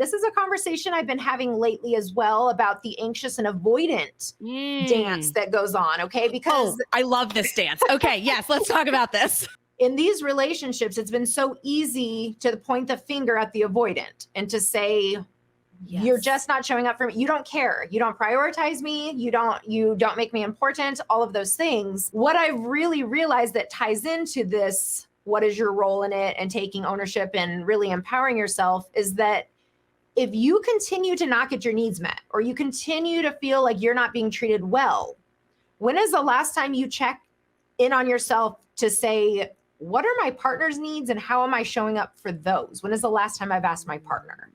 this is a conversation I've been having lately as well about the anxious and avoidant dance that goes on. Okay. Because I love this dance. Okay. Yes. Let's talk about this. In these relationships, it's been so easy to point the finger at the avoidant and to say, you're just not showing up for me. You don't care. You don't prioritize me. You don't make me important, all of those things. What I really realized that ties into this, what is your role in it, and taking ownership and really empowering yourself, is that if you continue to not get your needs met, or you continue to feel like you're not being treated well, when is the last time you check in on yourself to say, what are my partner's needs and how am I showing up for those? When is the last time I've asked my partner?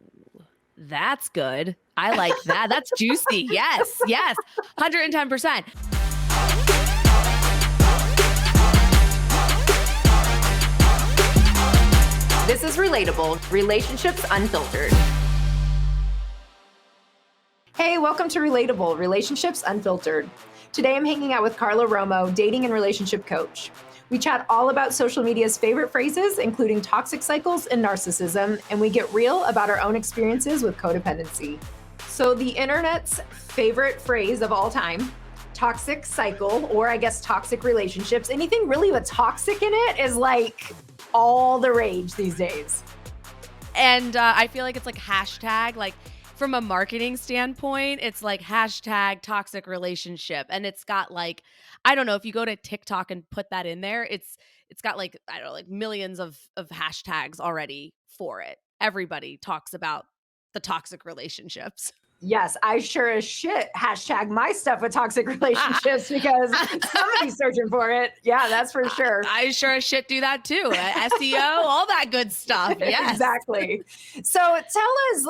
That's good. I like that. That's juicy. Yes. 110%. This is Relatable, Relationships Unfiltered. Hey, welcome to Relatable, Relationships Unfiltered. Today I'm hanging out with Carla Romo, dating and relationship coach. We chat all about social media's favorite phrases, including toxic cycles and narcissism, and we get real about our own experiences with codependency. So the internet's favorite phrase of all time, toxic cycle, or I guess toxic relationships, anything really with toxic in it is like all the rage these days. And I feel like it's like hashtag, like from a marketing standpoint, it's like hashtag toxic relationship. And it's got like, I don't know, if you go to TikTok and put that in there, it's got like, I don't know, like millions of hashtags already for it. Everybody talks about the toxic relationships. Yes, I sure as shit hashtag my stuff with toxic relationships because somebody's searching for it. Yeah, that's for sure. I sure as shit do that too. SEO, all that good stuff. Yes. Exactly. So tell us,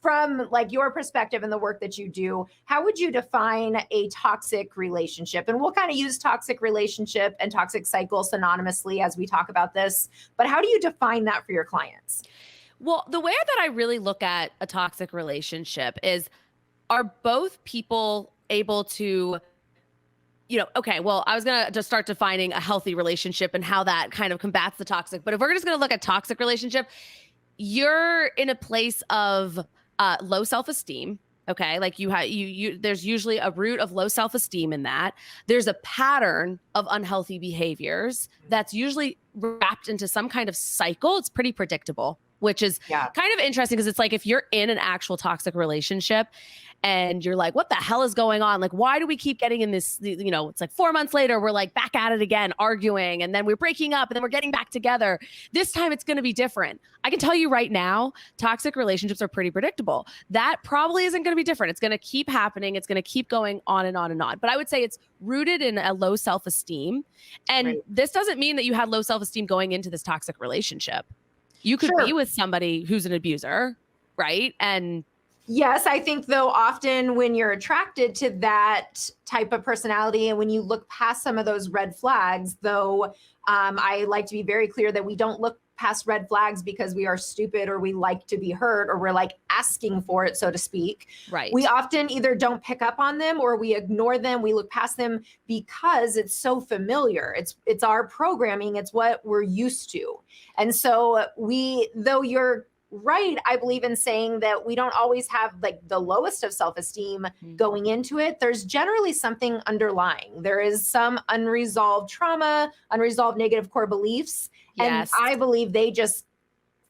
from like your perspective and the work that you do, how would you define a toxic relationship? And we'll kind of use toxic relationship and toxic cycle synonymously as we talk about this, but how do you define that for your clients? Well, the way that I really look at a toxic relationship is, are both people able to, okay, well, I was going to just start defining a healthy relationship and how that kind of combats the toxic. But if we're just going to look at toxic relationship, you're in a place of low self-esteem. Okay. Like there's usually a root of low self-esteem in that. There's a pattern of unhealthy behaviors that's usually wrapped into some kind of cycle. It's pretty predictable, which is kind of interesting because it's like, if you're in an actual toxic relationship and you're like, what the hell is going on? Like, why do we keep getting in this, it's like 4 months later, we're like back at it again, arguing, and then we're breaking up and then we're getting back together. This time it's going to be different. I can tell you right now, toxic relationships are pretty predictable. That probably isn't going to be different. It's going to keep happening. It's going to keep going on and on and on. But I would say it's rooted in a low self-esteem. And this doesn't mean that you had low self-esteem going into this toxic relationship. You could be with somebody who's an abuser, right? And yes, I think though often when you're attracted to that type of personality and when you look past some of those red flags, though, I like to be very clear that we don't look past red flags because we are stupid or we like to be hurt or we're like asking for it, so to speak. Right. We often either don't pick up on them or we ignore them. We look past them because it's so familiar. It's our programming. It's what we're used to. And so though you're right, I believe in saying that we don't always have like the lowest of self-esteem going into it. There's generally something underlying. There is some unresolved trauma, unresolved negative core beliefs. Yes. And I believe they just,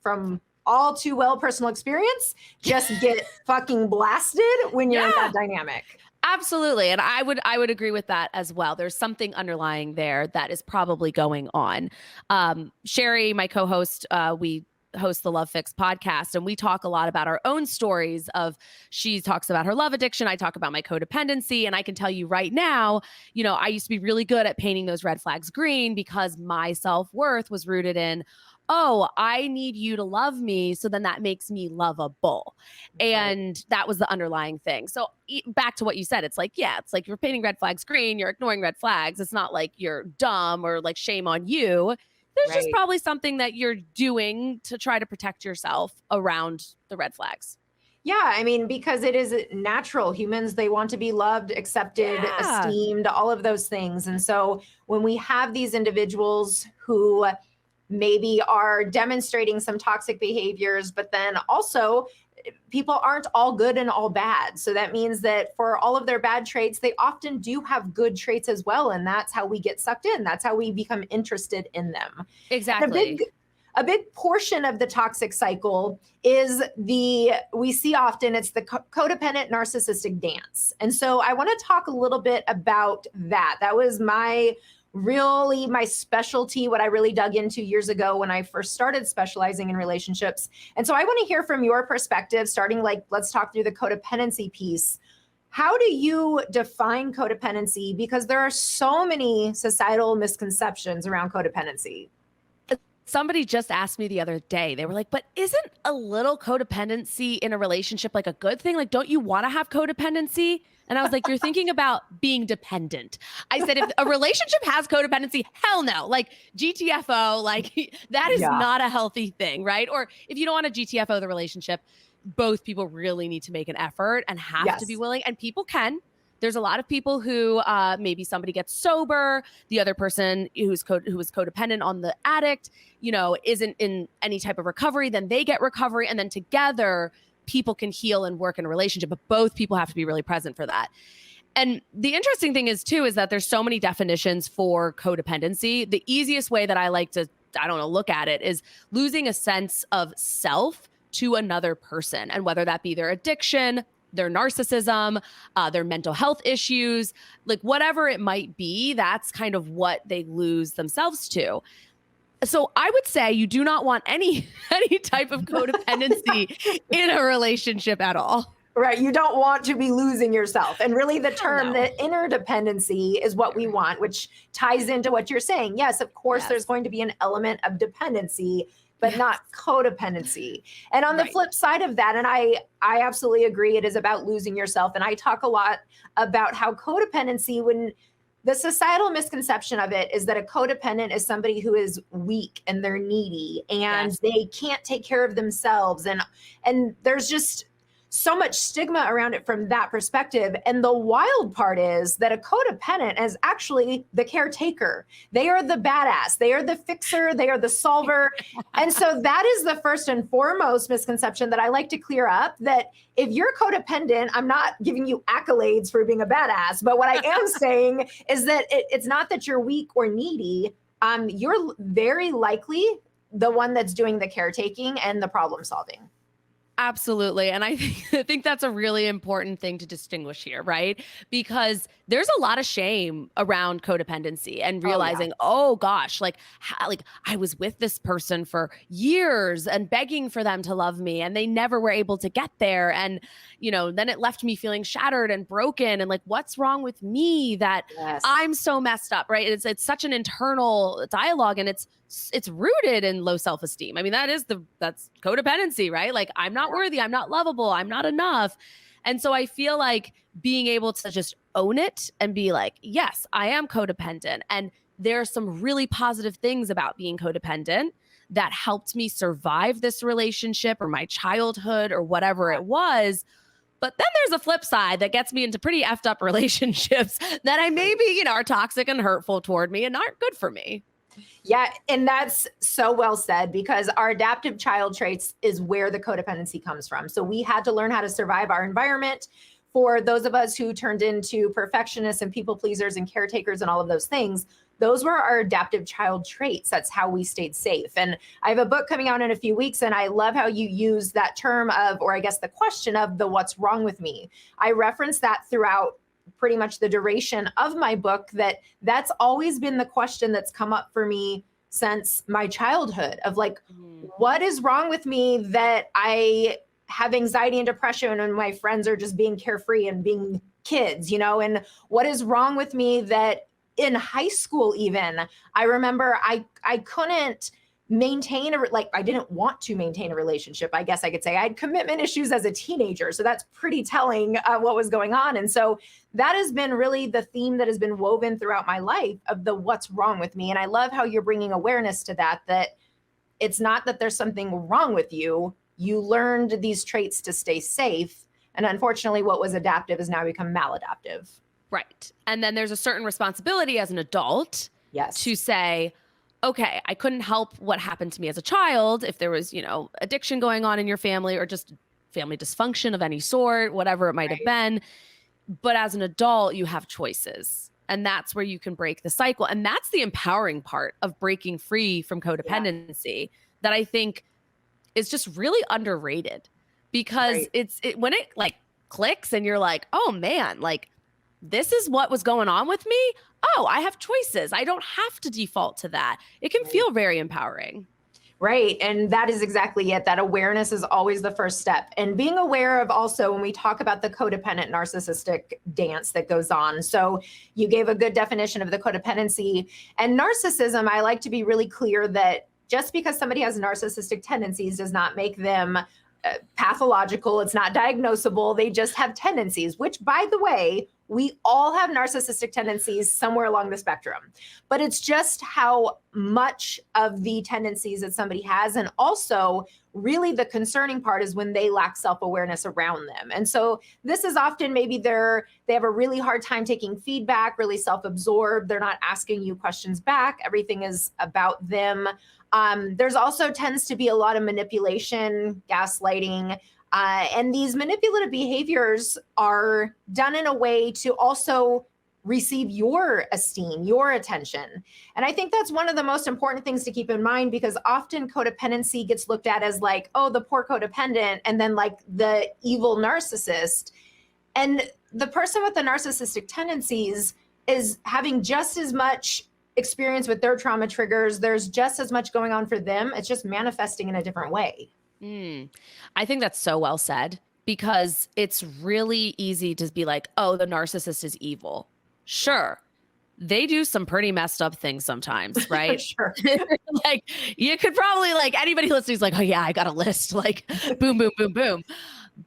from all too well personal experience, just get fucking blasted when you're in that dynamic. Absolutely. And I would agree with that as well. There's something underlying there that is probably going on. Sherry, my co-host, we host the Love Fix podcast, and we talk a lot about our own stories she talks about her love addiction. I talk about my codependency. And I can tell you right now, I used to be really good at painting those red flags green because my self-worth was rooted in, oh, I need you to love me. So then that makes me lovable. And that was the underlying thing. So back to what you said, it's like you're painting red flags green, you're ignoring red flags. It's not like you're dumb or like shame on you. There's just probably something that you're doing to try to protect yourself around the red flags. Yeah, I mean, because it is natural. Humans, they want to be loved, accepted, esteemed, all of those things. And so when we have these individuals who maybe are demonstrating some toxic behaviors, but then also people aren't all good and all bad. So that means that for all of their bad traits, they often do have good traits as well. And that's how we get sucked in. That's how we become interested in them. Exactly. A big portion of the toxic cycle is we see often it's the codependent narcissistic dance. And so I want to talk a little bit about that. That was my specialty, what I really dug into years ago when I first started specializing in relationships. And so I want to hear from your perspective, starting let's talk through the codependency piece. How do you define codependency? Because there are so many societal misconceptions around codependency. Somebody just asked me the other day, they were like, but isn't a little codependency in a relationship like a good thing? Like, don't you want to have codependency? And I was like, you're thinking about being dependent. I said, if a relationship has codependency, hell no. Like GTFO, like that is not a healthy thing, right? Or if you don't want to GTFO the relationship, both people really need to make an effort and have to be willing. And people can. There's a lot of people who maybe somebody gets sober, the other person who is codependent on the addict, isn't in any type of recovery, then they get recovery. And then together people can heal and work in a relationship, but both people have to be really present for that. And the interesting thing is that there's so many definitions for codependency. The easiest way that I like to, look at it is losing a sense of self to another person. And whether that be their addiction, their narcissism, their mental health issues, like whatever it might be, that's kind of what they lose themselves to. So I would say you do not want any type of codependency in a relationship at all. Right. You don't want to be losing yourself. And really the term, the interdependency is what we want, which ties into what you're saying. Yes, of course, there's going to be an element of dependency, but not codependency. And on the flip side of that, and I absolutely agree, it is about losing yourself. And I talk a lot about how codependency, when the societal misconception of it is that a codependent is somebody who is weak and they're needy and they can't take care of themselves. And there's just so much stigma around it from that perspective. And the wild part is that a codependent is actually the caretaker. They are the badass. They are the fixer. They are the solver. And so that is the first and foremost misconception that I like to clear up, that if you're codependent, I'm not giving you accolades for being a badass, but what I am saying is that it's not that you're weak or needy. You're very likely the one that's doing the caretaking and the problem solving. Absolutely. And I think that's a really important thing to distinguish here, right? Because there's a lot of shame around codependency and realizing, oh gosh, like I was with this person for years and begging for them to love me and they never were able to get there. And, then it left me feeling shattered and broken and like, what's wrong with me that I'm so messed up, right? It's such an internal dialogue and it's rooted in low self-esteem. I mean, that's codependency, right? Like I'm not worthy, I'm not lovable, I'm not enough. And so I feel like being able to just own it and be like, yes, I am codependent. And there are some really positive things about being codependent that helped me survive this relationship or my childhood or whatever it was. But then there's a flip side that gets me into pretty effed up relationships that I maybe, are toxic and hurtful toward me and aren't good for me. Yeah. And that's so well said, because our adaptive child traits is where the codependency comes from. So we had to learn how to survive our environment. For those of us who turned into perfectionists and people pleasers and caretakers and all of those things, those were our adaptive child traits. That's how we stayed safe. And I have a book coming out in a few weeks, and I love how you use that term of, or I guess the question of the what's wrong with me. I reference that throughout pretty much the duration of my book, that's always been the question that's come up for me since my childhood of like, what is wrong with me that I have anxiety and depression and my friends are just being carefree and being kids, and what is wrong with me that in high school, even I remember I couldn't maintain I didn't want to maintain a relationship. I guess I could say I had commitment issues as a teenager. So that's pretty telling what was going on. And so that has been really the theme that has been woven throughout my life of the what's wrong with me. And I love how you're bringing awareness to that it's not that there's something wrong with you. You learned these traits to stay safe. And unfortunately, what was adaptive has now become maladaptive. Right. And then there's a certain responsibility as an adult to say, okay, I couldn't help what happened to me as a child. If there was, addiction going on in your family or just family dysfunction of any sort, whatever it might have been. But as an adult, you have choices. And that's where you can break the cycle. And that's the empowering part of breaking free from codependency that I think is just really underrated, because when it like clicks and you're like, oh man, like this is what was going on with me. Oh, I have choices. I don't have to default to that. It can feel very empowering. Right. And that is exactly it. That awareness is always the first step. And being aware of also when we talk about the codependent narcissistic dance that goes on. So you gave a good definition of the codependency and narcissism. I like to be really clear that just because somebody has narcissistic tendencies does not make them pathological. It's not diagnosable. They just have tendencies, which, by the way, we all have narcissistic tendencies somewhere along the spectrum, but it's just how much of the tendencies that somebody has. And also really the concerning part is when they lack self-awareness around them. And so this is often maybe they have a really hard time taking feedback, really self-absorbed. They're not asking you questions back. Everything is about them. There's also tends to be a lot of manipulation, gaslighting, and these manipulative behaviors are done in a way to also receive your esteem, your attention. And I think that's one of the most important things to keep in mind, because often codependency gets looked at as like, oh, the poor codependent, and then like the evil narcissist. And the person with the narcissistic tendencies is having just as much experience with their trauma triggers. There's just as much going on for them. It's just manifesting in a different way. I think that's so well said, because it's really easy to be like, oh, the narcissist is evil. Sure. They do some pretty messed up things sometimes, right? Sure. Like you could probably, like, anybody listening is like, oh yeah, I got a list, like boom, boom, boom, boom.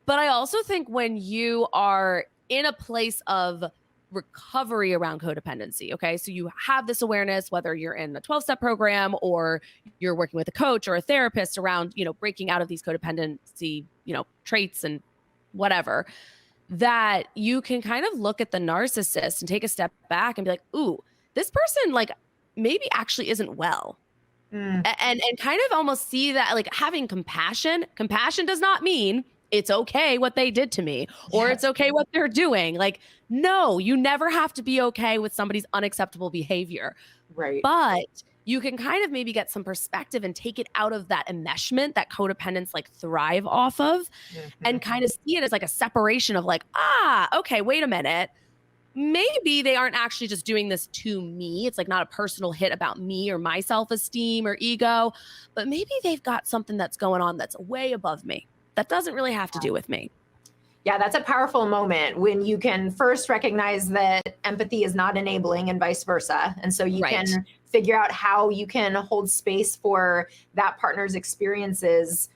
But I also think when you are in a place of recovery around codependency. Okay. So you have this awareness, whether you're in a 12-step program or you're working with a coach or a therapist around, breaking out of these codependency, traits and whatever, that you can kind of look at the narcissist and take a step back and be like, ooh, this person like maybe actually isn't well. And kind of almost see that, like, having compassion does not mean it's okay what they did to me or it's okay what they're doing. Like, no, you never have to be okay with somebody's unacceptable behavior. Right. But you can kind of maybe get some perspective and take it out of that enmeshment that codependents like thrive off of and kind of see it as like a separation of like, okay, wait a minute. Maybe they aren't actually just doing this to me. It's like not a personal hit about me or my self-esteem or ego, but maybe they've got something that's going on that's way above me. That doesn't really have to do with me. Yeah, that's a powerful moment when you can first recognize that empathy is not enabling and vice versa. And so you can figure out how you can hold space for that partner's experiences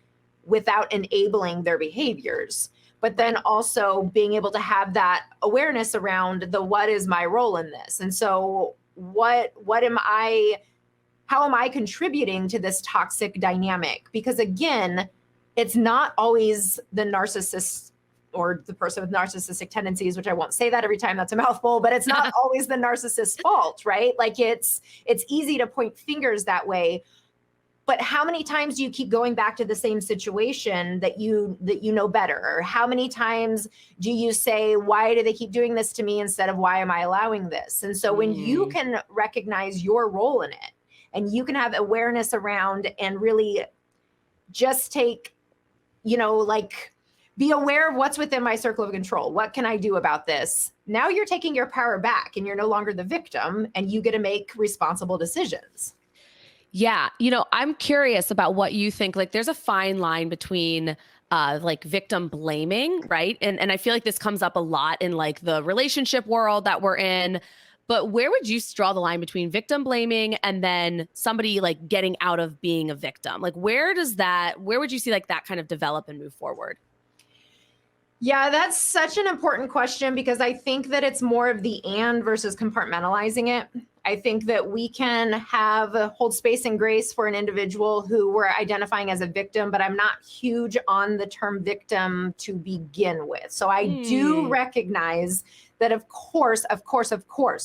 without enabling their behaviors. But then also being able to have that awareness around what is my role in this? And so how am I contributing to this toxic dynamic? Because again, it's not always the narcissist or the person with narcissistic tendencies, which I won't say that every time, that's a mouthful, but it's not always the narcissist's fault, right? Like it's easy to point fingers that way. But how many times do you keep going back to the same situation that you know better? Or how many times do you say, why do they keep doing this to me instead of why am I allowing this? And so when you can recognize your role in it and you can have awareness around and really just take, be aware of what's within my circle of control. What can I do about this? Now you're taking your power back and you're no longer the victim and you get to make responsible decisions. Yeah. I'm curious about what you think. Like there's a fine line between like victim blaming, right? And I feel like this comes up a lot in like the relationship world that we're in. But where would you draw the line between victim blaming and then somebody like getting out of being a victim? Like where would you see like that kind of develop and move forward? Yeah, that's such an important question because I think that it's more of the and versus compartmentalizing it. I think that we can hold space and grace for an individual who we're identifying as a victim, but I'm not huge on the term victim to begin with. So I do recognize that of course,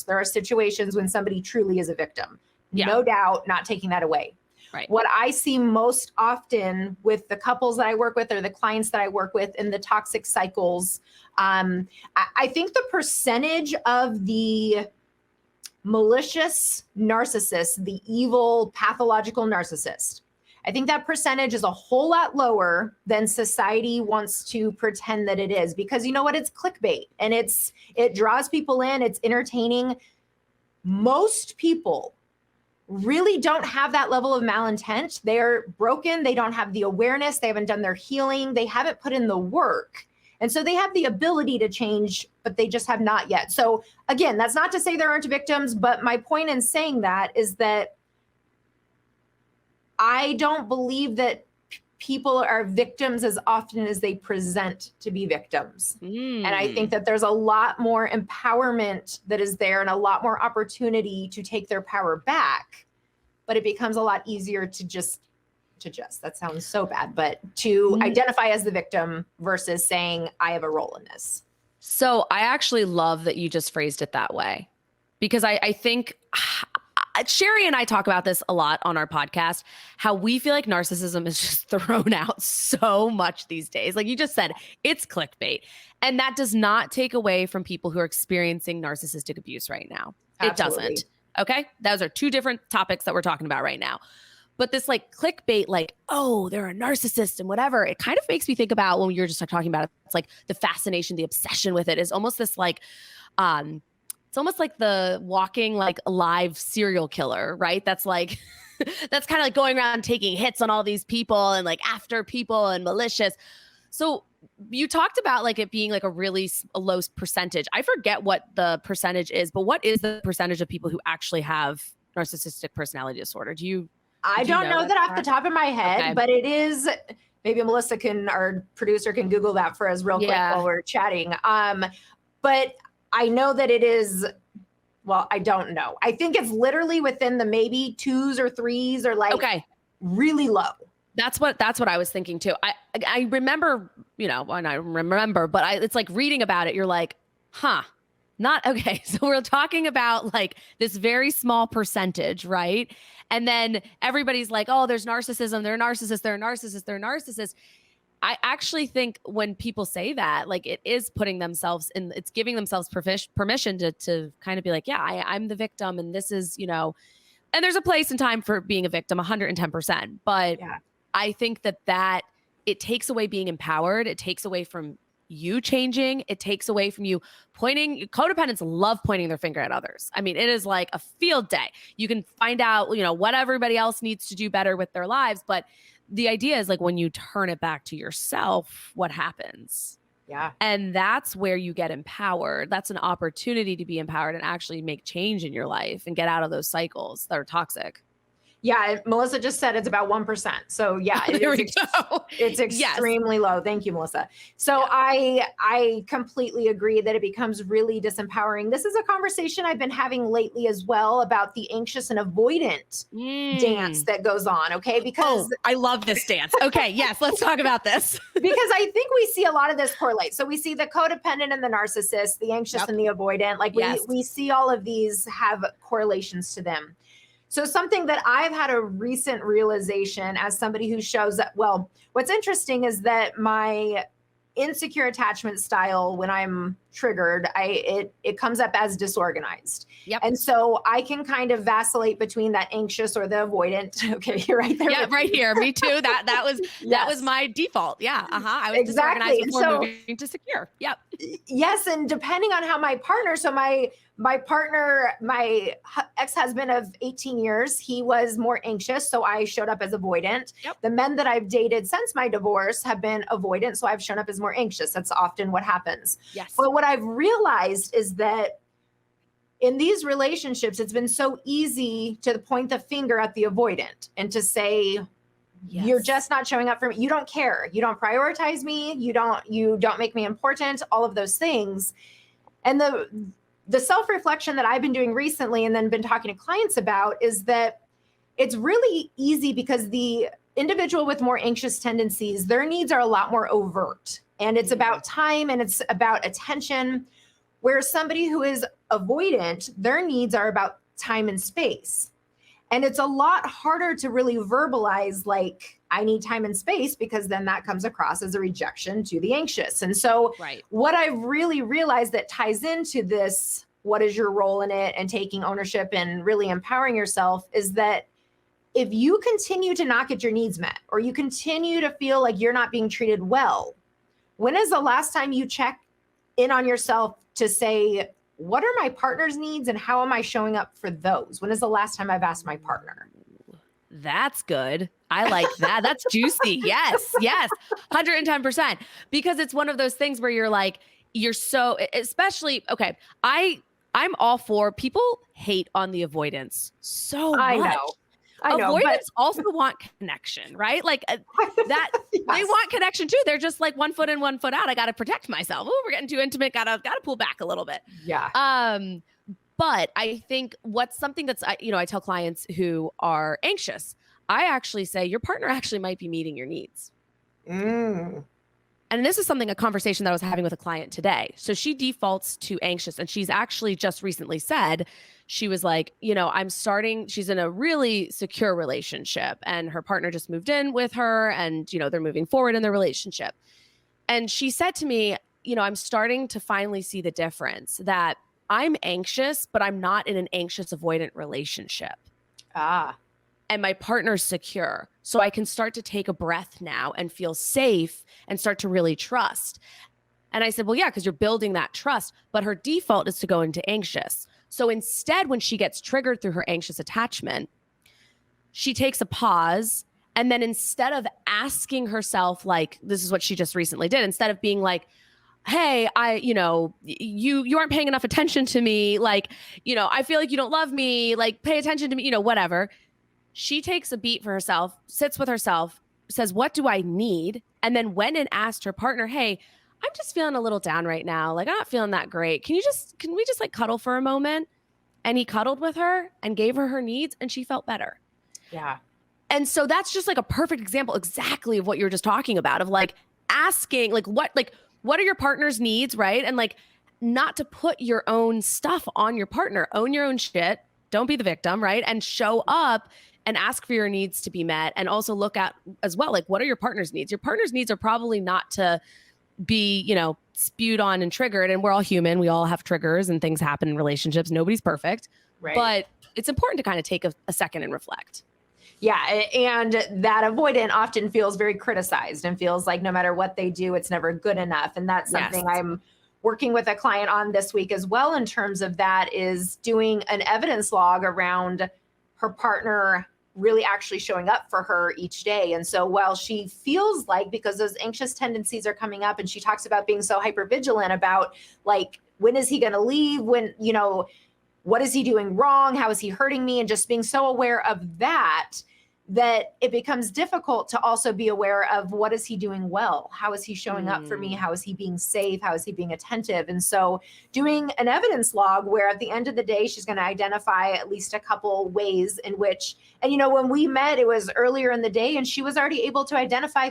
there are situations when somebody truly is a victim. Yeah. No doubt, not taking that away. Right. What I see most often with the couples that I work with or the clients that I work with in the toxic cycles, I think the percentage of the malicious narcissist, the evil pathological narcissist, I think that percentage is a whole lot lower than society wants to pretend that it is, because you know what? It's clickbait and it draws people in. It's entertaining. Most people really don't have that level of malintent. They're broken. They don't have the awareness. They haven't done their healing. They haven't put in the work. And so they have the ability to change, but they just have not yet. So again, that's not to say there aren't victims, but my point in saying that is that I don't believe that people are victims as often as they present to be victims. And I think that there's a lot more empowerment that is there and a lot more opportunity to take their power back, but it becomes a lot easier to just, that sounds so bad, but to identify as the victim versus saying, I have a role in this. So I actually love that you just phrased it that way, because I think Sherry and I talk about this a lot on our podcast, how we feel like narcissism is just thrown out so much these days. Like you just said, it's clickbait. And that does not take away from people who are experiencing narcissistic abuse right now. Absolutely. It doesn't. Okay. Those are two different topics that we're talking about right now. But this like clickbait, like, oh, they're a narcissist and whatever, it kind of makes me think about when you're just talking about it, it's like the fascination, the obsession with it is almost this like, it's almost like the walking, like alive serial killer, right? That's like, that's kind of like going around taking hits on all these people and like after people and malicious. So you talked about like it being like a really low percentage. I forget what the percentage is, but what is the percentage of people who actually have narcissistic personality disorder? I don't know that off the top of my head, but it is, maybe Melissa our producer can Google that for us real quick while we're chatting. But I know that it is, well, I don't know. I think it's literally within the maybe 2s or 3s or like really low. That's what I was thinking too. I remember, when I remember, but it's like reading about it, you're like, huh, not okay. So we're talking about like this very small percentage, right? And then everybody's like, oh, there's narcissism, they're narcissists, they're narcissists, they're narcissists. I actually think when people say that, like it is putting themselves in, it's giving themselves permission to kind of be like, yeah, I'm the victim. And this is, and there's a place and time for being a victim, 110%. But I think that it takes away being empowered. It takes away from you changing. It takes away from you codependents love pointing their finger at others. I mean, it is like a field day. You can find out, what everybody else needs to do better with their lives. But the idea is like when you turn it back to yourself, what happens? Yeah. And that's where you get empowered. That's an opportunity to be empowered and actually make change in your life and get out of those cycles that are toxic. Yeah, Melissa just said it's about 1%. So yeah, it's extremely low. Thank you, Melissa. So I completely agree that it becomes really disempowering. This is a conversation I've been having lately as well about the anxious and avoidant dance that goes on. Okay, because I love this dance. Okay, yes, let's talk about this. Because I think we see a lot of this correlate. So we see the codependent and the narcissist, the anxious and the avoidant. Like we see all of these have correlations to them. So something that I've had a recent realization as somebody who shows that, well, what's interesting is that my insecure attachment style, when I'm triggered, it comes up as disorganized. Yep. And so I can kind of vacillate between that anxious or the avoidant. Okay, you're right there. Yeah, right here. Me too. That was my default. Yeah. I was disorganized before moving to secure. Yep. Yes. And depending on how my partner, so my partner, my ex-husband of 18 years, he was more anxious. So I showed up as avoidant. Yep. The men that I've dated since my divorce have been avoidant. So I've shown up as more anxious. That's often what happens. Yes. But what I've realized is that in these relationships, it's been so easy to point the finger at the avoidant and to say, you're just not showing up for me. You don't care. You don't prioritize me. You don't make me important, all of those things. And the self-reflection that I've been doing recently and then been talking to clients about is that it's really easy because the individual with more anxious tendencies, their needs are a lot more overt. And it's about time and it's about attention. Whereas somebody who is avoidant, their needs are about time and space. And it's a lot harder to really verbalize, like, I need time and space, because then that comes across as a rejection to the anxious. And so what I've really realized that ties into this, what is your role in it, and taking ownership and really empowering yourself, is that if you continue to not get your needs met, or you continue to feel like you're not being treated well, when is the last time you check in on yourself to say, what are my partner's needs and how am I showing up for those? When is the last time I've asked my partner? That's good. I like that. That's juicy. Yes. 110%. Because it's one of those things where you're like, you're so, especially, okay, I'm all for, people hate on the avoidance so much. I know, avoidance also want connection, right? Like that yes. They want connection too. They're just like 1 foot in, 1 foot out. I got to protect myself. Oh, we're getting too intimate. Gotta pull back a little bit. Yeah. But I think what's something that's, I tell clients who are anxious, I actually say your partner actually might be meeting your needs. And this is a conversation that I was having with a client today. So she defaults to anxious, and she's actually just recently said, she was like, she's in a really secure relationship, and her partner just moved in with her, and, they're moving forward in their relationship. And she said to me, I'm starting to finally see the difference, that I'm anxious, but I'm not in an anxious avoidant relationship. And my partner's secure. So I can start to take a breath now and feel safe and start to really trust. And I said, well, yeah, because you're building that trust. But her default is to go into anxious. So instead, when she gets triggered through her anxious attachment, she takes a pause. And then instead of asking herself, like, this is what she just recently did, instead of being like, hey, you aren't paying enough attention to me. Like, I feel like you don't love me. Like, pay attention to me, whatever. She takes a beat for herself, sits with herself, says, what do I need? And then went and asked her partner, hey, I'm just feeling a little down right now. Like, I'm not feeling that great. Can we just like cuddle for a moment? And he cuddled with her and gave her needs, and she felt better. Yeah. And so that's just like a perfect example exactly of what you were just talking about, of like asking, like, what are your partner's needs, right? And like, not to put your own stuff on your partner. Own your own shit. Don't be the victim, right? And show up and ask for your needs to be met. And also look at as well, like, what are your partner's needs? Your partner's needs are probably not to be, spewed on and triggered. And we're all human. We all have triggers and things happen in relationships. Nobody's perfect. Right. But it's important to kind of take a second and reflect. Yeah. And that avoidant often feels very criticized and feels like no matter what they do, it's never good enough. And that's something I'm working with a client on this week as well, in terms of that, is doing an evidence log around her partner really actually showing up for her each day. And so while she feels like, because those anxious tendencies are coming up, and she talks about being so hypervigilant about, like, when is he going to leave? When, what is he doing wrong? How is he hurting me? And just being so aware of that it becomes difficult to also be aware of, what is he doing well? How is he showing up for me? How is he being safe? How is he being attentive? And so doing an evidence log where at the end of the day, she's going to identify at least a couple ways in which, and when we met, it was earlier in the day, and she was already able to identify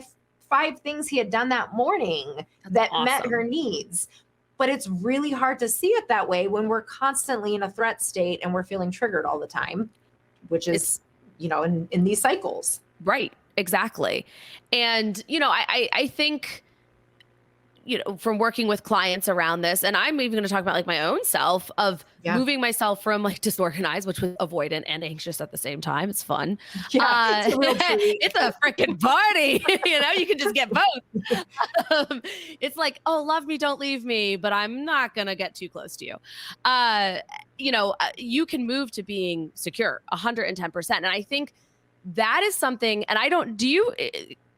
5 things he had done that morning that met her needs. But it's really hard to see it that way when we're constantly in a threat state and we're feeling triggered all the time, which is, in these cycles. Right. Exactly. And, I think, from working with clients around this, and I'm even going to talk about like my own self of moving myself from like disorganized, which was avoidant and anxious at the same time. It's fun. Yeah, it's a real treat. It's a freaking party. You can just get both. It's like, oh, love me, don't leave me, but I'm not going to get too close to you. You can move to being secure 110%. And I think that is something, and do you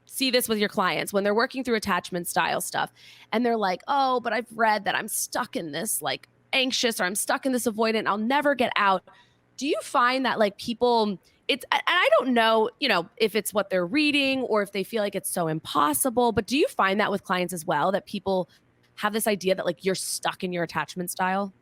see this with your clients when they're working through attachment style stuff and they're like, oh, but I've read that I'm stuck in this like anxious, or I'm stuck in this avoidant, I'll never get out. Do you find that like people, and I don't know, if it's what they're reading or if they feel like it's so impossible, but do you find that with clients as well, that people have this idea that like you're stuck in your attachment style?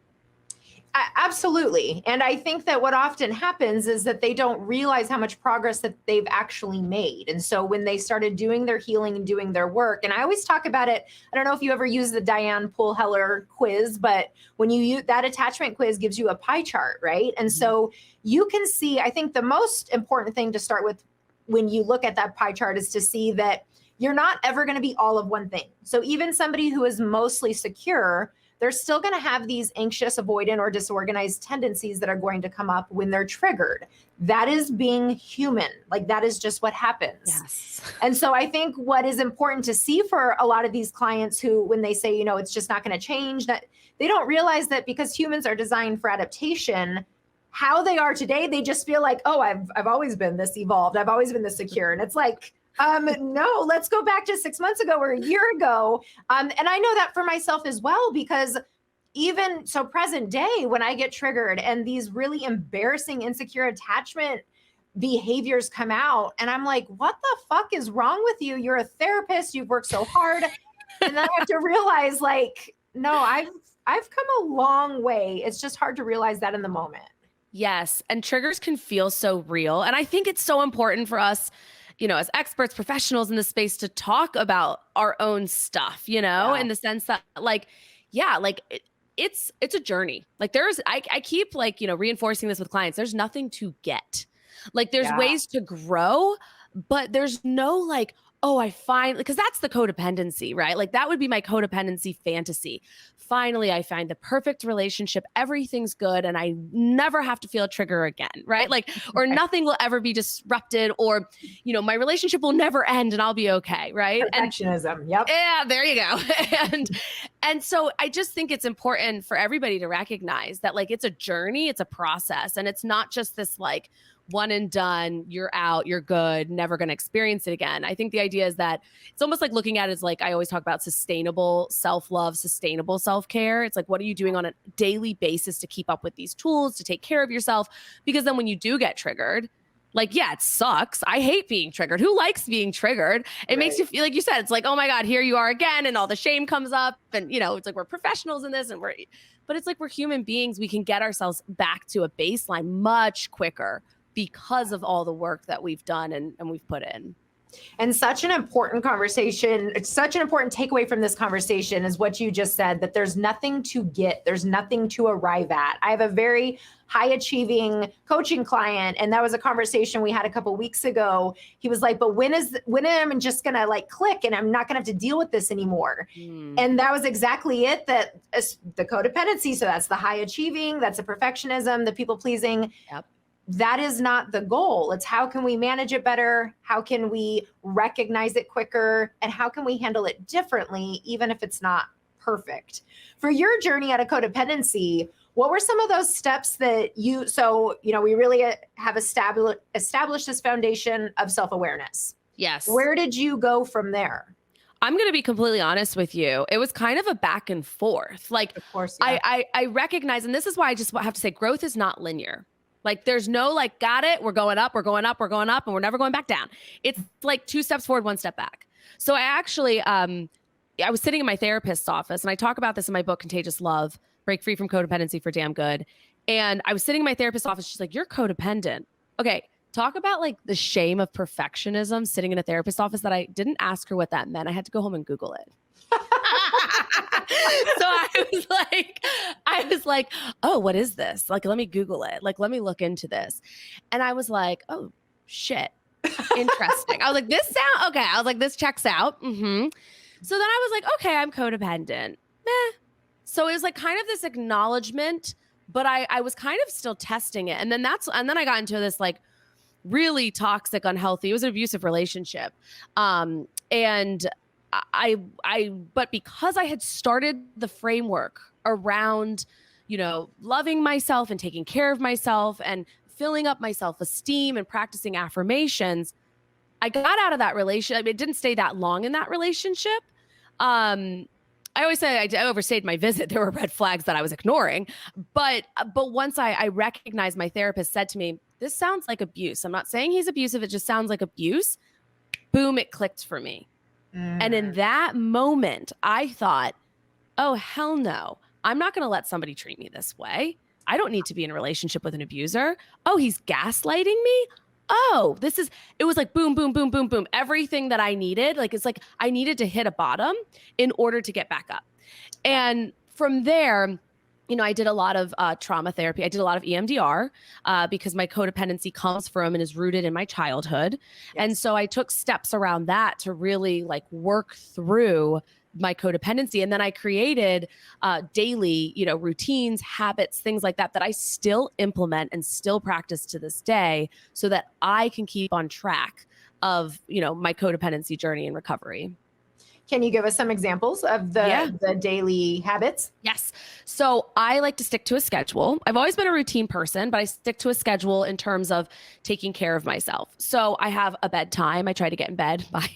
Absolutely. And I think that what often happens is that they don't realize how much progress that they've actually made. And so when they started doing their healing and doing their work, and I always talk about it, I don't know if you ever use the Diane Poole-Heller quiz, but when you use that attachment quiz gives you a pie chart, right? And so you can see, I think the most important thing to start with when you look at that pie chart is to see that you're not ever going to be all of one thing. So even somebody who is mostly secure, they're still going to have these anxious, avoidant, or disorganized tendencies that are going to come up when they're triggered. That is being human. Like, that is just what happens. Yes. And so I think what is important to see for a lot of these clients who, when they say, it's just not going to change, that they don't realize that because humans are designed for adaptation, how they are today, they just feel like, oh, I've always been this evolved. I've always been this secure. And it's like, no, let's go back to 6 months ago or a year ago. And I know that for myself as well, because even so present day, when I get triggered and these really embarrassing, insecure attachment behaviors come out, and I'm like, what the fuck is wrong with you? You're a therapist. You've worked so hard. And then I have to realize, like, no, I've come a long way. It's just hard to realize that in the moment. Yes. And triggers can feel so real. And I think it's so important for us, as experts, professionals in the space, to talk about our own stuff, in the sense that it's a journey. Like I keep reinforcing this with clients. There's nothing to get. Like there's ways to grow, but there's no oh, because that's the codependency, right? Like that would be my codependency fantasy. Finally, I find the perfect relationship. Everything's good. And I never have to feel a trigger again, right? Like, or nothing will ever be disrupted, or, my relationship will never end and I'll be okay. Right. Perfectionism. Yep. Yeah, there you go. And so I just think it's important for everybody to recognize that it's a journey, it's a process, and it's not just this one and done, you're out, you're good, never going to experience it again. I think the idea is that it's almost like looking at it as I always talk about sustainable self-love, sustainable self-care. It's what are you doing on a daily basis to keep up with these tools, to take care of yourself? Because then when you do get triggered, it sucks. I hate being triggered. Who likes being triggered? It makes you feel, like you said, it's oh my God, here you are again. And all the shame comes up, and it's we're professionals in this, but it's we're human beings. We can get ourselves back to a baseline much quicker because of all the work that we've done and we've put in. And such an important conversation, it's such an important takeaway from this conversation is what you just said, that there's nothing to get, there's nothing to arrive at. I have a very high achieving coaching client, and that was a conversation we had a couple of weeks ago. He was like, but when am I just gonna click and I'm not gonna have to deal with this anymore? And that was exactly it, that the codependency. So that's the high achieving, that's the perfectionism, the people pleasing. Yep. That is not the goal. It's how can we manage it better? How can we recognize it quicker? And how can we handle it differently, even if it's not perfect? For your journey out of codependency, what were some of those steps that we really have established this foundation of self-awareness. Yes. Where did you go from there? I'm going to be completely honest with you. It was kind of a back and forth. Of course, yeah. I recognize, and this is why I just have to say, growth is not linear. There's no got it, we're going up, we're going up, we're going up, and we're never going back down. It's 2 steps forward, 1 step back. So I actually, I was sitting in my therapist's office, and I talk about this in my book, Contagious Love, Break Free from Codependency for Damn Good. And I was sitting in my therapist's office. She's like, you're codependent. Okay. Talk about the shame of perfectionism sitting in a therapist's office that I didn't ask her what that meant. I had to go home and Google it. So I was like, oh, what is this? Let me Google it. Let me look into this. And I was like, oh shit. Interesting. I was like, okay. I was like, this checks out. Mm-hmm. So then I was like, okay, I'm codependent. Meh. So it was kind of this acknowledgement, but I was kind of still testing it. And then I got into this really toxic, unhealthy, it was an abusive relationship. And but because I had started the framework around, loving myself and taking care of myself and filling up my self-esteem and practicing affirmations, I got out of that relationship. It didn't stay that long in that relationship. I always say I overstayed my visit. There were red flags that I was ignoring. But once I recognized, my therapist said to me, this sounds like abuse. I'm not saying he's abusive. It just sounds like abuse. Boom, it clicked for me. And in that moment, I thought, oh, hell no. I'm not going to let somebody treat me this way. I don't need to be in a relationship with an abuser. Oh, he's gaslighting me. Oh, it was like boom, boom, boom, boom, boom. Everything that I needed, like, it's like I needed to hit a bottom in order to get back up. And from there, I did a lot of trauma therapy. I did a lot of EMDR because my codependency comes from and is rooted in my childhood. Yes. And so I took steps around that to really like work through my codependency. And then I created daily, routines, habits, things like that I still implement and still practice to this day so that I can keep on track of, my codependency journey and recovery. Can you give us some examples of the daily habits? Yes. So I like to stick to a schedule. I've always been a routine person, but I stick to a schedule in terms of taking care of myself. So I have a bedtime. I try to get in bed by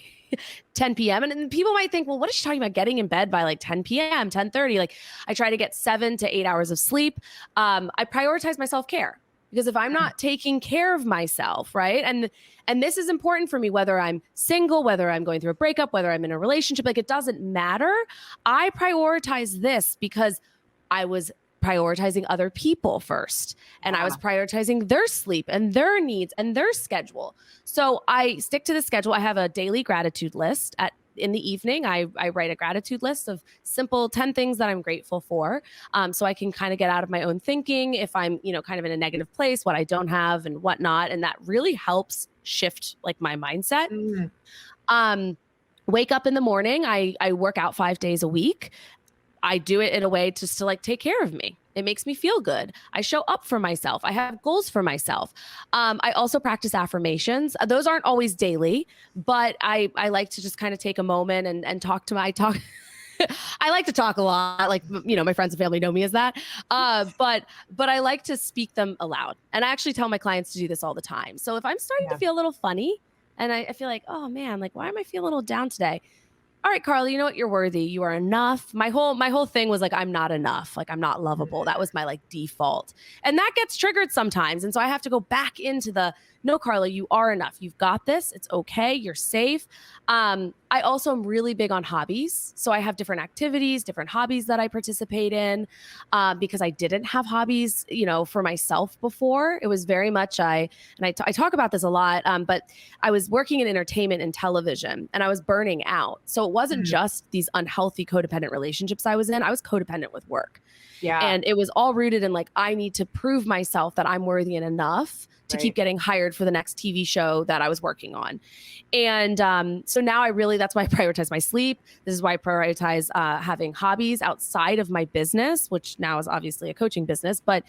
10 p.m. And people might think, well, what is she talking about getting in bed by like 10 p.m., 10:30? Like I try to get 7 to 8 hours of sleep. I prioritize my self-care. Because if I'm not taking care of myself, right? And this is important for me, whether I'm single, whether I'm going through a breakup, whether I'm in a relationship, like it doesn't matter. I prioritize this because I was prioritizing other people first. And I was prioritizing their sleep and their needs and their schedule. So I stick to the schedule. I have a daily gratitude list in the evening. I write a gratitude list of simple 10 things that I'm grateful for. So I can kind of get out of my own thinking if I'm, kind of in a negative place, what I don't have and whatnot. And that really helps shift like my mindset. Wake up in the morning. I work out 5 days a week. I do it in a way just to like take care of me. It makes me feel good. I show up for myself. I have goals for myself. I also practice affirmations. Those aren't always daily, but I like to just kind of take a moment and talk. I like to talk a lot. Like, my friends and family know me as that. But I like to speak them aloud. And I actually tell my clients to do this all the time. So if I'm starting to feel a little funny and I feel like, oh man, like, why am I feeling a little down today? All right, Carla, you know what? You're worthy. You are enough. My whole thing was like, I'm not enough. Like, I'm not lovable. That was my like default. And that gets triggered sometimes. And so I have to go back into no, Carla, you are enough. You've got this. It's okay. You're safe. I also am really big on hobbies. So I have different activities, different hobbies that I participate in because I didn't have hobbies, for myself before. It was very much I talk about this a lot, but I was working in entertainment and television and I was burning out. So it wasn't just these unhealthy codependent relationships I was in. I was codependent with work. Yeah. And it was all rooted in like, I need to prove myself that I'm worthy and enough to keep getting hired for the next TV show that I was working on. And so now that's why I prioritize my sleep. This is why I prioritize having hobbies outside of my business, which now is obviously a coaching business. But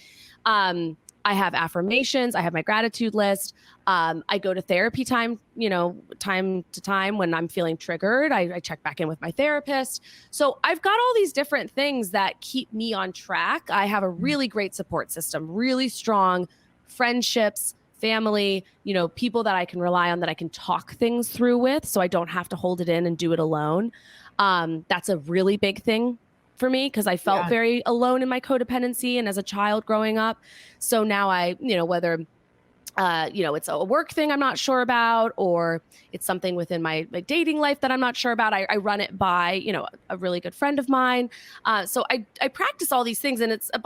I have affirmations. I have my gratitude list. I go to therapy time to time when I'm feeling triggered. I check back in with my therapist. So I've got all these different things that keep me on track. I have a really great support system, really strong friendships, family, people that I can rely on, that I can talk things through with, so I don't have to hold it in and do it alone. That's a really big thing for me because I felt very alone in my codependency and as a child growing up. So now I, whether it's a work thing I'm not sure about, or it's something within my dating life that I'm not sure about, I run it by, a really good friend of mine. So I practice all these things, and it's it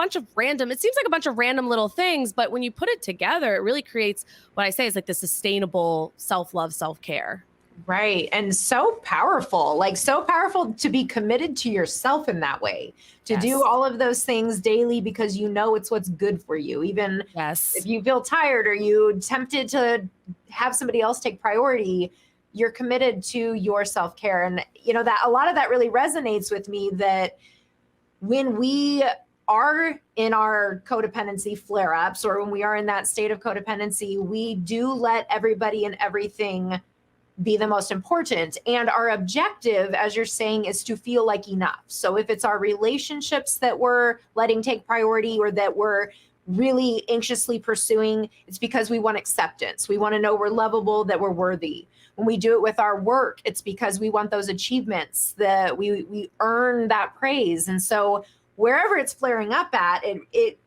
seems like a bunch of random little things, but when you put it together, it really creates what I say is like the sustainable self-love, self-care. Right. And so powerful to be committed to yourself in that way, to do all of those things daily because it's what's good for you. Even if you feel tired or you tempted to have somebody else take priority, you're committed to your self-care. And that a lot of that really resonates with me, that when we are in our codependency flare-ups, or when we are in that state of codependency, we do let everybody and everything be the most important. And our objective, as you're saying, is to feel like enough. So if it's our relationships that we're letting take priority or that we're really anxiously pursuing, it's because we want acceptance. We want to know we're lovable, that we're worthy. When we do it with our work, it's because we want those achievements, that we earn that praise. And so wherever it's flaring up at, it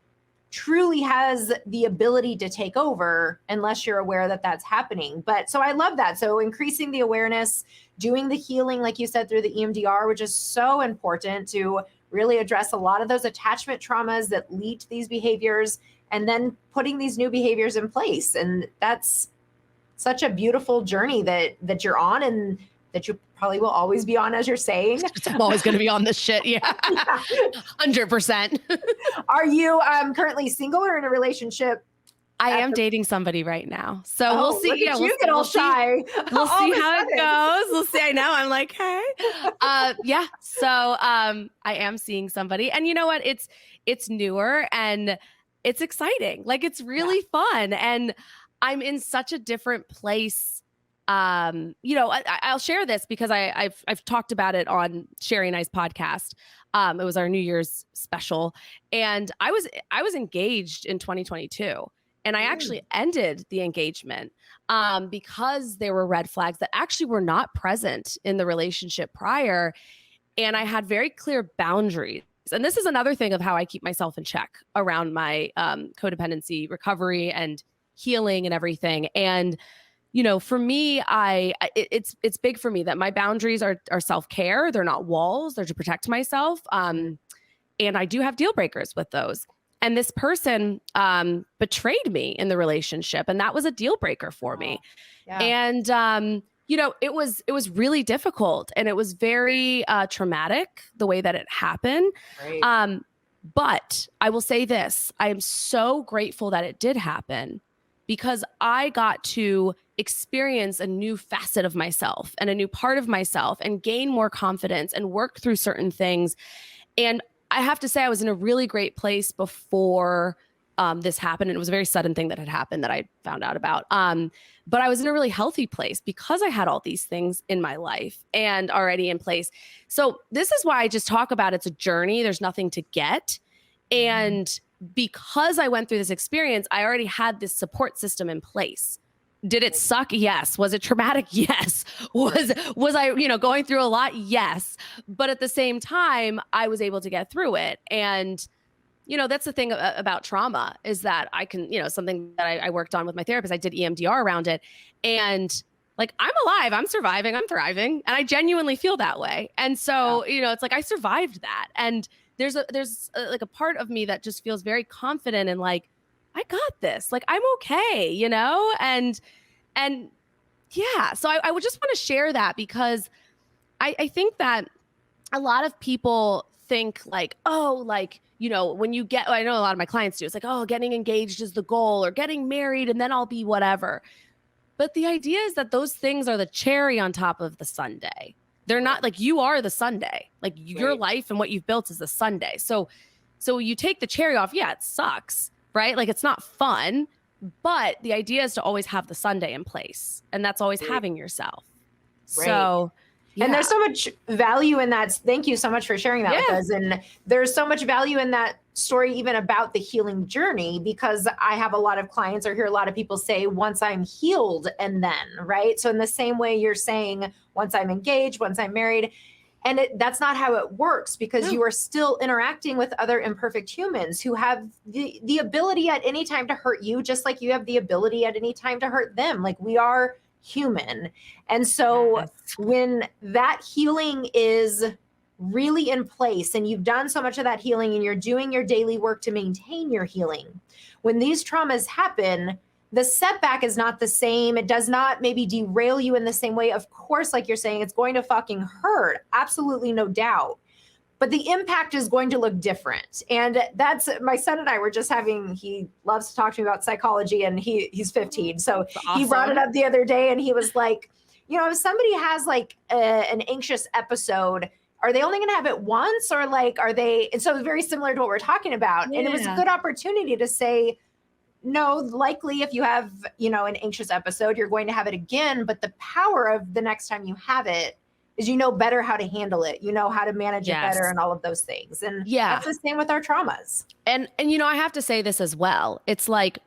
truly has the ability to take over unless you're aware that that's happening. But so I love that. So increasing the awareness, doing the healing, like you said, through the EMDR, which is so important to really address a lot of those attachment traumas that lead to these behaviors, and then putting these new behaviors in place. And that's such a beautiful journey that you're on, and that you probably will always be on, as you're saying. I'm always going to be on this shit. Yeah. 100%. Are you currently single or in a relationship? I am dating somebody right now. So we'll see. Look at you get all shy. We'll see how it goes. We'll see. I know. I'm like, hey. Yeah. So I am seeing somebody. And you know what? It's newer and it's exciting. Like, it's really fun. And I'm in such a different place. I'll share this because I've talked about it on Sherry and I's podcast. It was our New Year's special, and I was engaged in 2022, and I actually ended the engagement because there were red flags that actually were not present in the relationship prior, and I had very clear boundaries. And this is another thing of how I keep myself in check around my codependency recovery and healing and everything. And for me, it's big for me that my boundaries are self-care. They're not walls. They're to protect myself. And I do have deal breakers with those. And this person betrayed me in the relationship, and that was a deal breaker for me. Yeah. And it was really difficult, and it was very traumatic the way that it happened. Right. But I will say this: I am so grateful that it did happen, because I got to experience a new facet of myself and a new part of myself and gain more confidence and work through certain things. And I have to say, I was in a really great place before this happened. And it was a very sudden thing that had happened that I found out about. But I was in a really healthy place because I had all these things in my life and already in place. So this is why I just talk about it's a journey. There's nothing to get. And because I went through this experience, I already had this support system in place. Did it suck? Yes. Was it traumatic? Yes. Was I, going through a lot? Yes. But at the same time, I was able to get through it. And, that's the thing about trauma, is that I can, something that I worked on with my therapist, I did EMDR around it. And like, I'm alive, I'm surviving, I'm thriving. And I genuinely feel that way. And so, it's like, I survived that. And there's a part of me that just feels very confident and like, I got this, like, I'm okay, and yeah. So I would just want to share that, because I think that a lot of people think like, oh, like, when you get, I know a lot of my clients do, it's like, oh, getting engaged is the goal, or getting married and then I'll be whatever. But the idea is that those things are the cherry on top of the sundae. They're not like, you are the sundae, like your life and what you've built is the sundae. So you take the cherry off. Yeah, it sucks, right? Like, it's not fun, but the idea is to always have the sundae in place, and that's always having yourself. Right. So, yeah. And there's so much value in that. Thank you so much for sharing that with us. And there's so much value in that story, even about the healing journey, because I have a lot of clients, or hear a lot of people say, once I'm healed, and then, right? So in the same way you're saying, once I'm engaged, once I'm married, and that's not how it works, because you are still interacting with other imperfect humans who have the ability at any time to hurt you, just like you have the ability at any time to hurt them. Like, we are human. And so when that healing is really in place, and you've done so much of that healing, and you're doing your daily work to maintain your healing, when these traumas happen, the setback is not the same. It does not maybe derail you in the same way. Of course, like you're saying, it's going to fucking hurt. Absolutely, no doubt. But the impact is going to look different. And that's, my son and I were just having, he loves to talk to me about psychology, and he's 15. So he brought it up the other day, and he was like, if somebody has like an anxious episode, are they only going to have it once, or like, are they? And so it's very similar to what we're talking about. Yeah. And it was a good opportunity to say, no, likely if you have, an anxious episode, you're going to have it again. But the power of the next time you have it is, better how to handle it, how to manage it better, and all of those things. And that's the same with our traumas. And I have to say this as well. It's like,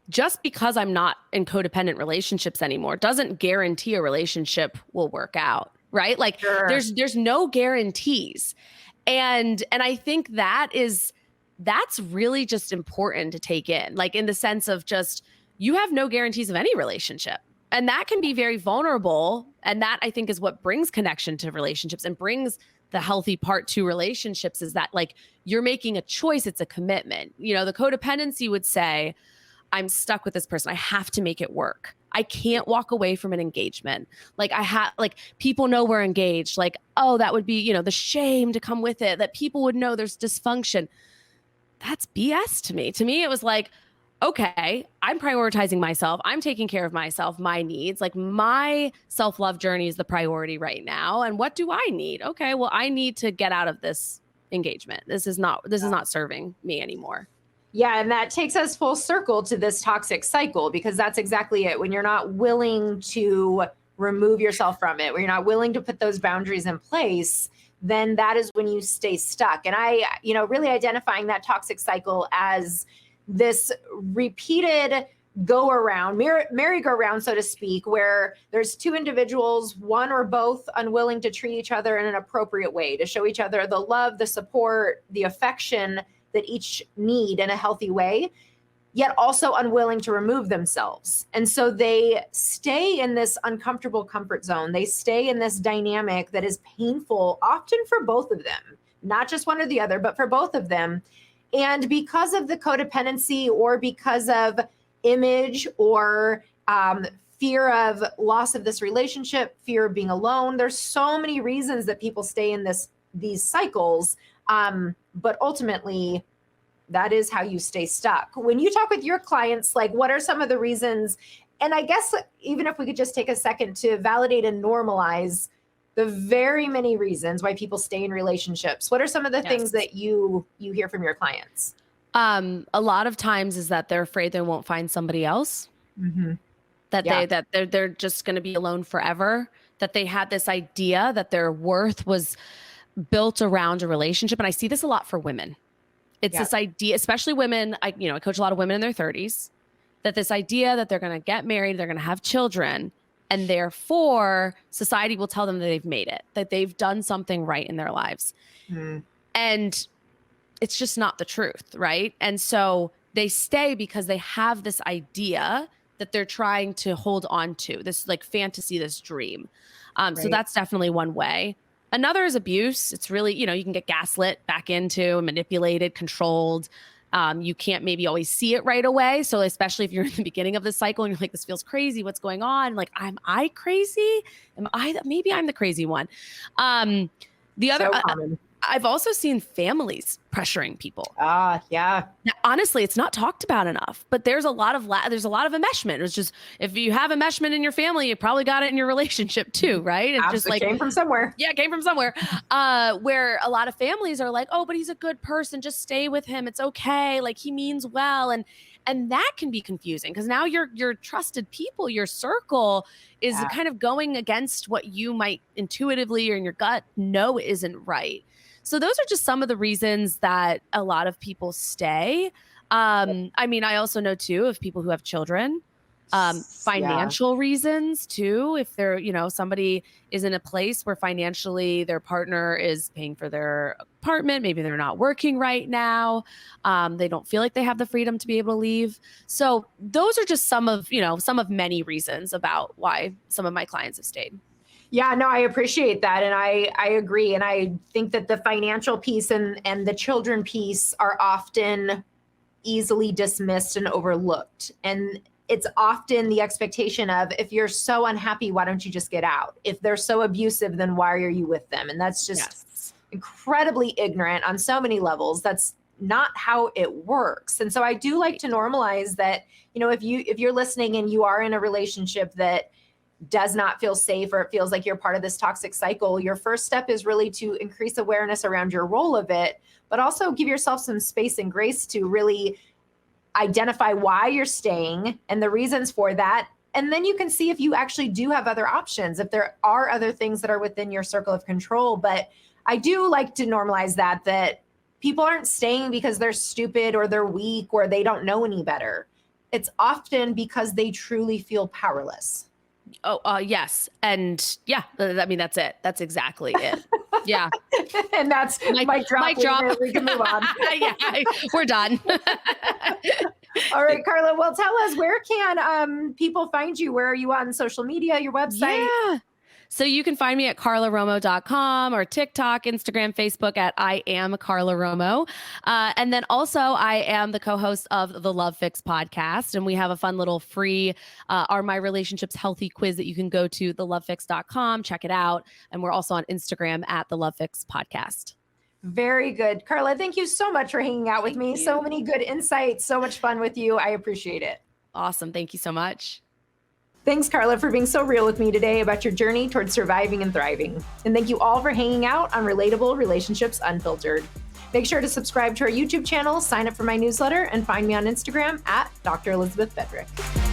just because I'm not in codependent relationships anymore doesn't guarantee a relationship will work out, right? Like, there's no guarantees. And I think that's really just important to take in, like, in the sense of just, you have no guarantees of any relationship. And that can be very vulnerable. And that, I think, is what brings connection to relationships and brings the healthy part to relationships is that like you're making a choice. It's a commitment. You know, the codependency would say, I'm stuck with this person. I have to make it work. I can't walk away from an engagement. Like like people know we're engaged. Like, oh, that would be, you know, the shame to come with it, that people would know there's dysfunction. That's BS to me. To me, it was like, okay, I'm prioritizing myself. I'm taking care of myself, my needs. Like my self-love journey is the priority right now. And what do I need? Okay, well, I need to get out of this engagement. This is not serving me anymore. Yeah, and that takes us full circle to this toxic cycle, because that's exactly it. When you're not willing to remove yourself from it, when you're not willing to put those boundaries in place, then that is when you stay stuck. And I, you know, really identifying that toxic cycle as this repeated go around, merry-go-round, so to speak, where there's two individuals, one or both unwilling to treat each other in an appropriate way, to show each other the love, the support, the affection that each need in a healthy way, yet also unwilling to remove themselves. And so they stay in this uncomfortable comfort zone. They stay in this dynamic that is painful, often for both of them, not just one or the other, but for both of them. And because of the codependency, or because of image, or fear of loss of this relationship, fear of being alone, there's so many reasons that people stay in these cycles. But ultimately, that is how you stay stuck. When you talk with your clients, like, what are some of the reasons? And I guess even if we could just take a second to validate and normalize the very many reasons why people stay in relationships. What are some of the things that you hear from your clients? A lot of times is that they're afraid they won't find somebody else. Mm-hmm. That they're just going to be alone forever. That they had this idea that their worth was built around a relationship. And I see this a lot for women. It's this idea, especially women. I coach a lot of women in their 30s, that this idea that they're going to get married, they're going to have children, and therefore society will tell them that they've made it, that they've done something right in their lives. And it's just not the truth, right? And so they stay because they have this idea that they're trying to hold on to, this like fantasy, this dream. So that's definitely one way. Another is abuse. It's really, you can get gaslit back into, manipulated, controlled. You can't maybe always see it right away. So especially if you're in the beginning of the cycle and you're like, this feels crazy, what's going on? Like, am I crazy? Maybe I'm the crazy one. The other, I've also seen families pressuring people. Yeah. Now, honestly, it's not talked about enough, but there's a lot of enmeshment. It's just, if you have enmeshment in your family, you probably got it in your relationship too, right? It's just like came from somewhere. Yeah, it came from somewhere. Where a lot of families are like, oh, but he's a good person, just stay with him. It's okay. Like, he means well. And that can be confusing because now your trusted people, your circle is kind of going against what you might intuitively or in your gut know isn't right. So those are just some of the reasons that a lot of people stay. I also know too of people who have children, financial reasons too. If they're, somebody is in a place where financially their partner is paying for their apartment, maybe they're not working right now. They don't feel like they have the freedom to be able to leave. So those are just some of many reasons about why some of my clients have stayed. Yeah, no, I appreciate that. And I agree. And I think that the financial piece and the children piece are often easily dismissed and overlooked. And it's often the expectation of, if you're so unhappy, why don't you just get out? If they're so abusive, then why are you with them? And that's just incredibly ignorant on so many levels. That's not how it works. And so I do like to normalize that, if you're listening and you are in a relationship that does not feel safe, or it feels like you're part of this toxic cycle, your first step is really to increase awareness around your role of it, but also give yourself some space and grace to really identify why you're staying and the reasons for that. And then you can see if you actually do have other options, if there are other things that are within your circle of control. But I do like to normalize that people aren't staying because they're stupid or they're weak or they don't know any better. It's often because they truly feel powerless. Oh, yes. And yeah, that's it. That's exactly it. Yeah. And that's mic drop. We can move on. Yeah, we're done. All right, Carla. Well, tell us, where can people find you? Where are you on social media, your website? Yeah. So you can find me at carlaromo.com or TikTok, Instagram, Facebook at I am Carla Romo. And then also I am the co-host of the Love Fix podcast. And we have a fun little free Are My Relationships Healthy quiz that you can go to thelovefix.com, check it out. And we're also on Instagram at the Love Fix podcast. Very good. Carla, thank you so much for hanging out with me. So many good insights, so much fun with you. I appreciate it. Awesome. Thank you so much. Thanks, Carla, for being so real with me today about your journey towards surviving and thriving. And thank you all for hanging out on Relatable Relationships Unfiltered. Make sure to subscribe to our YouTube channel, sign up for my newsletter, and find me on Instagram at Dr. Elizabeth Fedrick.